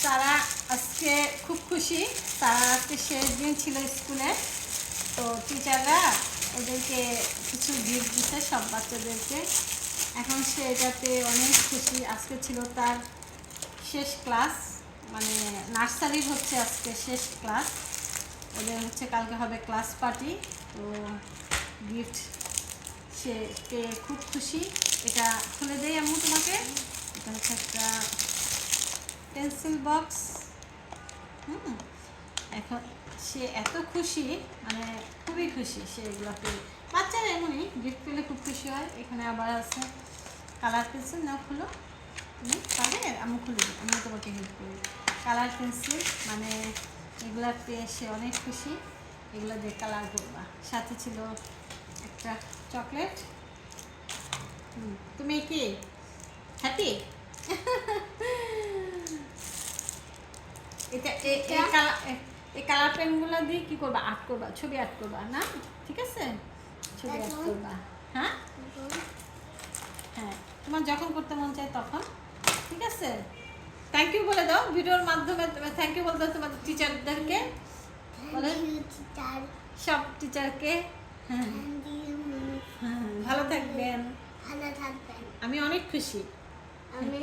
তারা আজকে খুব খুশি। তারা আজকে শেষ দিন ছিল স্কুলে, তো টিচাররা ওদেরকে কিছু গিফট দিচ্ছে সব বাচ্চাদেরকে। এখন সে এটাতে অনেক খুশি। আজকে ছিল তার শেষ ক্লাস, মানে নার্সারির হচ্ছে আজকে শেষ ক্লাস। ওদের হচ্ছে কালকে হবে ক্লাস পার্টি। তো গিফট সে পেয়ে খুব খুশি। এটা খুলে দেই আম্মু তোমাকে। এটা হচ্ছে একটা পেন্সিল বক্স। এখন সে এত খুশি, মানে খুবই খুশি সে এগুলো পেয়ে। বাচ্চারা এমনই গিফট পেলে খুব খুশি হয়। এখানে আবার আছে কালার পেন্সিল। নাও খুলো, তুমি পাবে? আমি খুলে দিই, আমি তোমাকে হেল্প করি। কালার পেন্সিল মানে এগুলা পেয়ে সে অনেক খুশি। এগুলো দিয়ে কালার করবা। সাথে ছিল একটা চকলেট। তুমি কি হ্যাপি? এটা এই কালার পেনগুলো দিয়ে কি করবা? আর্ট করবা, ছবি আর্ট করবা না? ঠিক আছে, ছবি আর্ট করবা। হ্যাঁ হ্যাঁ, তোমার যখন করতে মন চায় তখন। ঠিক আছে, থ্যাংক ইউ বলে দাও ভিডিওর মাধ্যমে। থ্যাংক ইউ বলে দাও তোমার টিচারদেরকে, বলে সব টিচারকে। হ্যাঁ হ্যাঁ, ভালো থাকবেন। ভালো থাকবেন। আমি অনেক খুশি। আমি